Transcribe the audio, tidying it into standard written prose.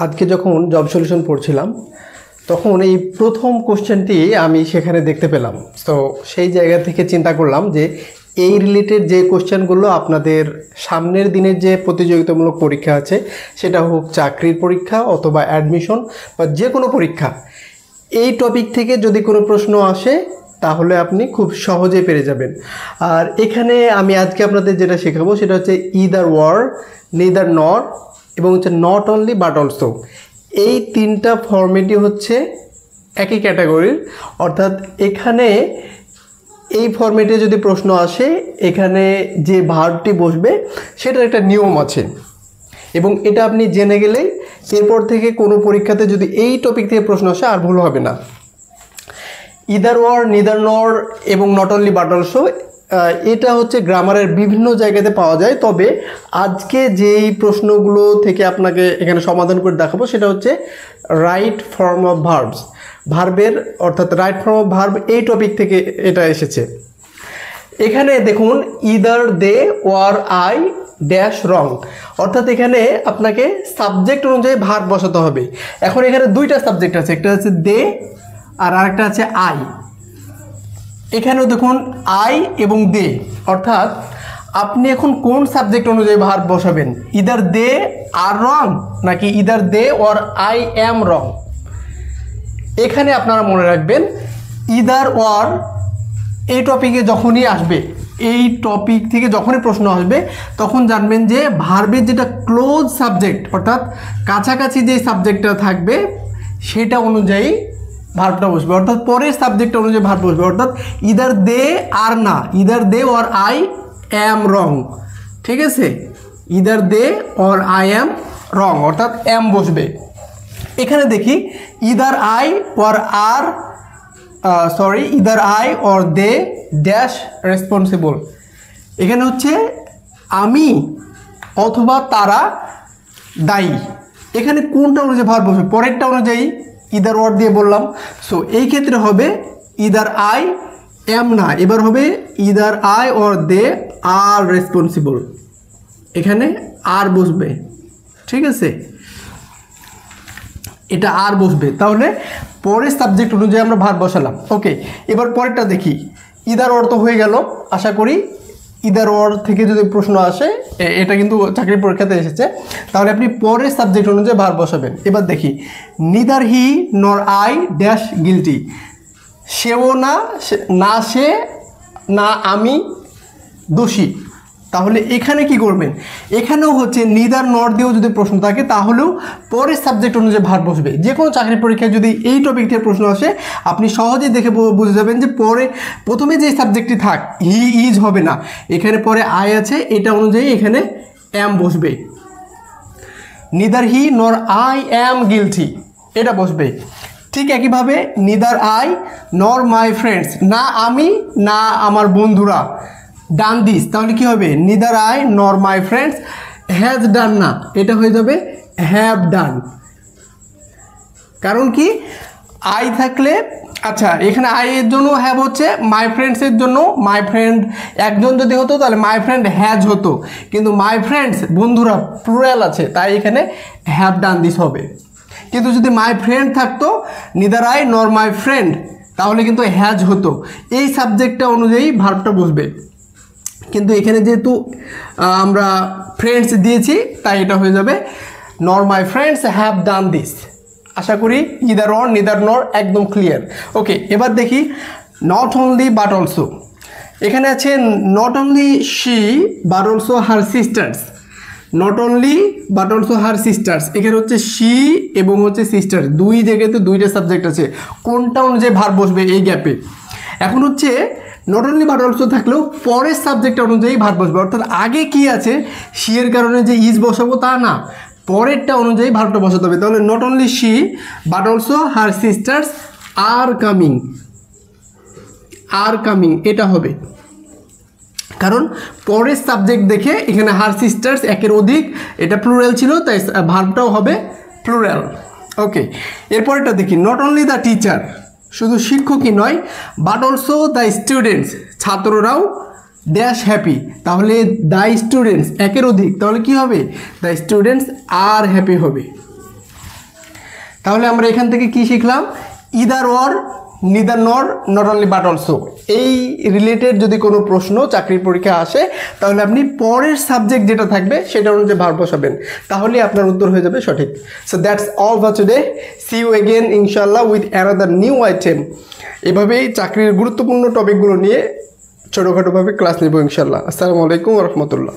আজকে যখন job solution পড়ছিলাম তখন এই প্রথম কোশ্চেনটি আমি সেখানে দেখতে পেলাম। তো সেই জায়গা থেকে চিন্তা করলাম যে এই রিলেটেড যে কোশ্চেনগুলো আপনাদের সামনের দিনের যে প্রতিযোগিতামূলক পরীক্ষা আছে, সেটা হোক চাকরির পরীক্ষা অথবা অ্যাডমিশন বা যে কোনো পরীক্ষা, এই টপিক থেকে যদি কোনো প্রশ্ন আসে তাহলে আপনি খুব সহজে পেরে যাবেন। আর এখানে আমি আজকে আপনাদের যেটা শেখাবো সেটা হচ্ছে ইদার ওয়ার, নেদার নর এবং হচ্ছে নট অনলি বাট অলসো। এই তিনটা ফর্মেটই হচ্ছে একই ক্যাটাগরির, অর্থাৎ এখানে এই ফর্মেটে যদি প্রশ্ন আসে এখানে যে ভার্বটি বসবে সেটার একটা নিয়ম আছে এবং এটা আপনি জেনে গেলেই এরপর থেকে কোনো পরীক্ষাতে যদি এই টপিক থেকে প্রশ্ন আসে আর ভুল হবে না। ইদার ওয়ার, নিদার নর এবং নট অনলি বাট অলসো এটা হচ্ছে গ্রামারের বিভিন্ন জায়গাতে পাওয়া যায়। তবে আজকে যেই প্রশ্নগুলো থেকে আপনাকে এখানে সমাধান করে দেখাবো সেটা হচ্ছে রাইট ফর্ম অফ ভার্বস, ভার্বের অর্থাৎ রাইট ফর্ম অফ ভার্ব এই টপিক থেকে এটা এসেছে। এখানে দেখুন either they were I dash wrong, অর্থাৎ এখানে আপনাকে সাবজেক্ট অনুযায়ী ভার্ব বসাতে হবে। এখন এখানে দুইটা সাবজেক্ট আছে, একটা হচ্ছে দে আর আরেকটা আছে আই। এখানেও দেখুন আই এবং দে, অর্থাৎ আপনি এখন কোন সাবজেক্ট অনুযায়ী ভার্ব বসাবেন, ইদার দে আর রং নাকি either they or I am wrong. এখানে আপনারা মনে রাখবেন ইদার ওয়ার এই টপিকে যখনই আসবে, এই টপিক থেকে যখনই প্রশ্ন আসবে তখন জানবেন যে ভার্বের যেটা ক্লোজ সাবজেক্ট অর্থাৎ কাছাকাছি যে সাবজেক্টটা থাকবে সেটা অনুযায়ী ভার্বটা বসবে, অর্থাৎ পরের সাবজেক্ট অনুযায়ী ভার্ব বসবে। অর্থাৎ ইদার দে আর না, either they or I am wrong, ঠিক আছে? Either they or I am wrong অর্থাৎ অ্যাম বসবে। এখানে দেখি ইদার আই অর আর either I or they dash responsible. এখানে হচ্ছে আমি অথবা তারা দায়ী। এখানে কোনটা অনুযায়ী ভার্ব বসবে? পরেরটা অনুযায়ী ইদার ওয়ার দিয়ে বললাম। সো এই ক্ষেত্রে হবে ইদার আই অ্যাম না, এবার হবে either I or they are responsible. এখানে আর বসবে, ঠিক আছে? এটা আর বসবে, তাহলে পরের সাবজেক্ট অনুযায়ী আমরা ভার্ব বসালাম। ওকে, এবার পরেরটা দেখি। ইদার ওয়ার তো হয়ে গেল, আশা করি ইদার ওয়ার থেকে যদি প্রশ্ন আসে, এটা কিন্তু চাকরির পরীক্ষাতে এসেছে, তাহলে আপনি পরের সাবজেক্ট অনুযায়ী ভার্ব বসাবেন। এবার দেখি নিদার হি নর আই ড্যাশ গিলটি, সেও না, না সে, না আমি দোষী। তাহলে এখানে কি করবেন? এখানেও হচ্ছে নিদার নর দিয়েও যদি প্রশ্ন থাকে তাহলেও পরের সাবজেক্ট অনুযায়ী ভার্ব বসবে। যে কোনো চাকরির পরীক্ষায় যদি এই টপিক থেকে প্রশ্ন আসে আপনি সহজেই দেখে বুঝে যাবেন যে প্রথমে যে সাবজেক্টটি থাক, হি ইজ হবে না, এখানে পরে আই আছে, এটা অনুযায়ী এখানে অ্যাম বসবে। নিদার হি নর আই অ্যাম গিলটি, এটা বসবে। ঠিক একইভাবে নিদার আই নর মাই ফ্রেন্ডস, না আমি না আমার বন্ধুরা ডান দিস, তাহলে কি হবে? নিদার আই নর মাই ফ্রেন্ডস হ্যাজ ডান না, এটা হয়ে যাবে হ্যাভ ডান। কারণ কি আই থাকলে, আচ্ছা এখানে আই এর জন্য হ্যাভ হচ্ছে, মাই ফ্রেন্ডসের জন্য মাই ফ্রেন্ড একজন যদি হতো তাহলে মাই ফ্রেন্ড হ্যাজ হতো, কিন্তু মাই ফ্রেন্ডস বন্ধুরা প্লুরাল আছে তাই এখানে হ্যাভ ডান দিস হবে। কিন্তু যদি মাই ফ্রেন্ড থাকতো নিদার আই নর মাই ফ্রেন্ড তাহলে কিন্তু হ্যাজ হতো। এই সাবজেক্টটা অনুযায়ী ভার্বটা বসবে, কিন্তু এখানে যেহেতু আমরা ফ্রেন্ডস দিয়েছি তাই এটা হয়ে যাবে nor my friends have done this. আশা করি ইদার অর নিদার নর একদম ক্লিয়ার। ওকে, এবার দেখি নট অনলি বাট অলসো। এখানে আছে not only she but also her sisters, not only but also her sisters. এখানে হচ্ছে শি এবং হচ্ছে সিস্টার, দুই জায়গাতে দুইটা সাবজেক্ট আছে, কোনটা অনুযায়ী ভার্ব বসবে এই গ্যাপে? এখন হচ্ছে নট অনলি বাট অলসো থাকলেও পরের সাবজেক্ট অনুযায়ী ভার্ব বসবে, অর্থাৎ আগে কি আছে শি এর কারণে যে ইজ বসাবো তা না, পরেরটা অনুযায়ী ভার্বটা বসাতে হবে। তাহলে not only she but also her sisters are coming, are coming এটা হবে, কারণ পরের সাবজেক্ট দেখে এখানে হার সিস্টার্স একের অধিক, এটা প্লুরাল ছিল তাই ভার্বটাও হবে প্লুরাল। ওকে, এরপরেটা দেখি নট অনলি দ্য টিচার, শুধু শিক্ষকই নয় বাট অলসো দ্য স্টুডেন্টস, ছাত্ররাও ড্যাশ হ্যাপি, তাহলে দ্য স্টুডেন্টস একের অধিক, তাহলে কি হবে? দ্য স্টুডেন্টস আর হ্যাপি হবে। তাহলে আমরা এখান থেকে কি শিখলাম? ইদার অর, নিদার নর, নট অনলি বাট অলসো। এই রিলেটেড যদি কোনো প্রশ্ন চাকরির পরীক্ষা আসে তাহলে আপনি পরের সাবজেক্ট যেটা থাকবে সেটা অনুযায়ী ভার্ব বসাবেন, তাহলে আপনার উত্তর হয়ে যাবে সঠিক। So that's all for today, see you again ইনশাল্লাহ উইথ অ্যানাদার নিউ আইটেম। এভাবেই চাকরির গুরুত্বপূর্ণ টপিকগুলো নিয়ে ছোটোখাটোভাবে ক্লাস নেব ইনশাল্লাহ। আসসালামু আলাইকুম রহমতুল্লাহ।